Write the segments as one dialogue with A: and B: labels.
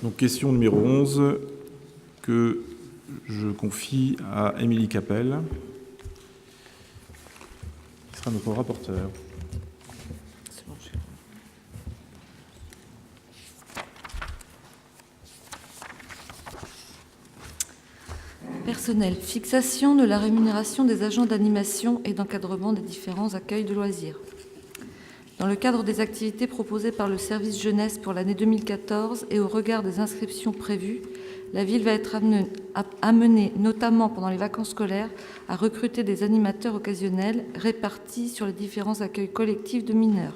A: Donc, question numéro 11 que je confie à Émilie Capel, qui sera notre rapporteure.
B: Personnel, fixation de la rémunération des agents d'animation et d'encadrement des différents accueils de loisirs. Dans le cadre des activités proposées par le service jeunesse pour l'année 2014 et au regard des inscriptions prévues, la ville va être amenée, notamment pendant les vacances scolaires, à recruter des animateurs occasionnels répartis sur les différents accueils collectifs de mineurs.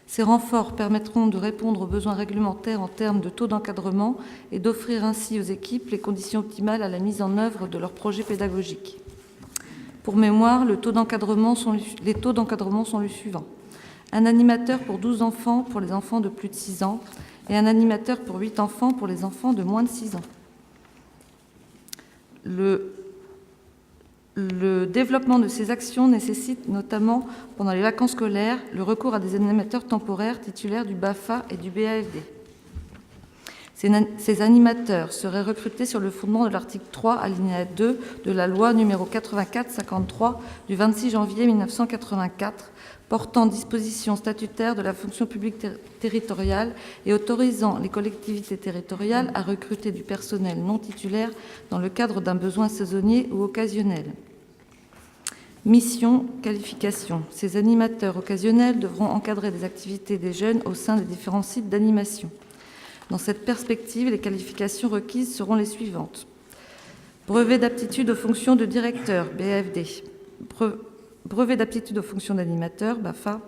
B: Ces renforts permettront de répondre aux besoins réglementaires en termes de taux d'encadrement et d'offrir ainsi aux équipes les conditions optimales à la mise en œuvre de leurs projets pédagogiques. Pour mémoire, les taux d'encadrement sont les suivants. Un animateur pour 12 enfants pour les enfants de plus de 6 ans et un animateur pour 8 enfants pour les enfants de moins de 6 ans. Le développement de ces actions nécessite notamment, pendant les vacances scolaires, le recours à des animateurs temporaires titulaires du BAFA et du BAFD. Ces animateurs seraient recrutés sur le fondement de l'article 3, alinéa 2 de la loi numéro 84-53 du 26 janvier 1984, portant dispositions statutaires de la fonction publique territoriale et autorisant les collectivités territoriales à recruter du personnel non titulaire dans le cadre d'un besoin saisonnier ou occasionnel. Mission, qualification. Ces animateurs occasionnels devront encadrer des activités des jeunes au sein des différents sites d'animation. Dans cette perspective, les qualifications requises seront les suivantes. Brevet d'aptitude aux fonctions de directeur, BAFD. Brevet d'aptitude aux fonctions d'animateur, BAFA.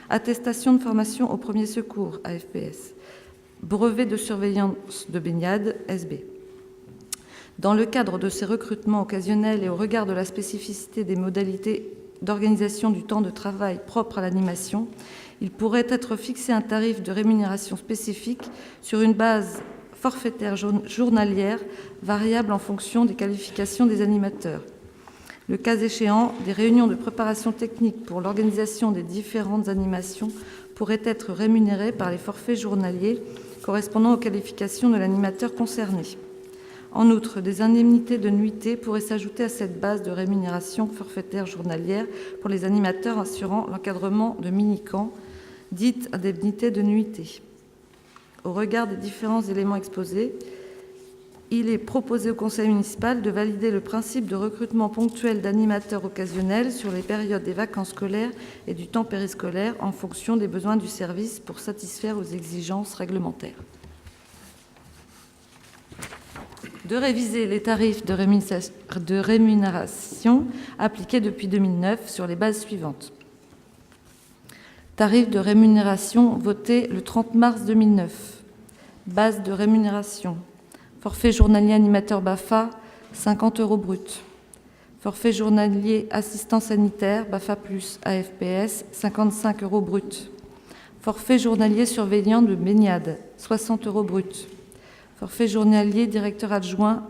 B: Attestation de formation au premier secours, AFPS. Brevet de surveillance de baignade, SB. Dans le cadre de ces recrutements occasionnels et au regard de la spécificité des modalités d'organisation du temps de travail propre à l'animation, il pourrait être fixé un tarif de rémunération spécifique sur une base forfaitaire journalière variable en fonction des qualifications des animateurs. Le cas échéant, des réunions de préparation technique pour l'organisation des différentes animations pourraient être rémunérées par les forfaits journaliers correspondant aux qualifications de l'animateur concerné. En outre, des indemnités de nuitée pourraient s'ajouter à cette base de rémunération forfaitaire journalière pour les animateurs assurant l'encadrement de mini-camps, dite indemnité de nuitée. Au regard des différents éléments exposés, il est proposé au conseil municipal de valider le principe de recrutement ponctuel d'animateurs occasionnels sur les périodes des vacances scolaires et du temps périscolaire en fonction des besoins du service pour satisfaire aux exigences réglementaires. De réviser les tarifs de rémunération appliqués depuis 2009 sur les bases suivantes. Tarif de rémunération voté le 30 mars 2009. Base de rémunération. Forfait journalier animateur BAFA, 50 € brut. Forfait journalier assistant sanitaire, BAFA plus AFPS, 55 € brut. Forfait journalier surveillant de baignade, 60 € brut. Forfait journalier directeur adjoint,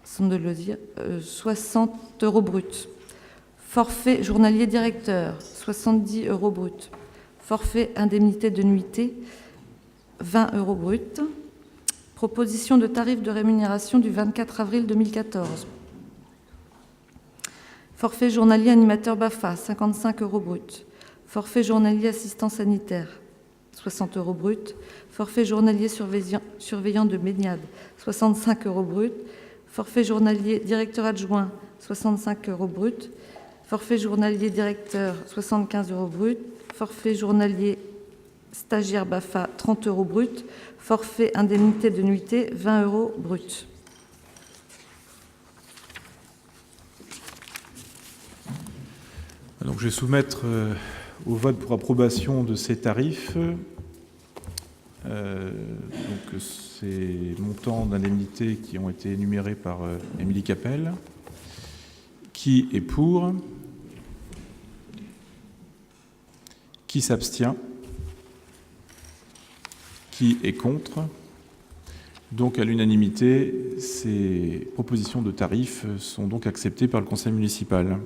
B: centre de loisirs, 60 € brut. Forfait journalier directeur, 70 € brut. Forfait indemnité de nuitée, 20 € brut. Proposition de tarif de rémunération du 24 avril 2014. Forfait journalier animateur BAFA, 55 € brut. Forfait journalier assistant sanitaire, 60 € brut. Forfait journalier surveillant de baignade, 65 € brut. Forfait journalier directeur adjoint, 65 € brut. Forfait journalier directeur, 75 € brut. Forfait journalier stagiaire BAFA, 30 € brut. Forfait indemnité de nuitée, 20 € brut.
A: Donc, je vais soumettre au vote pour approbation de ces tarifs. Donc, ces montants d'indemnité qui ont été énumérés par Émilie Capel. Qui est pour? Qui s'abstient? Qui est contre? Donc, à l'unanimité, ces propositions de tarifs sont donc acceptées par le conseil municipal.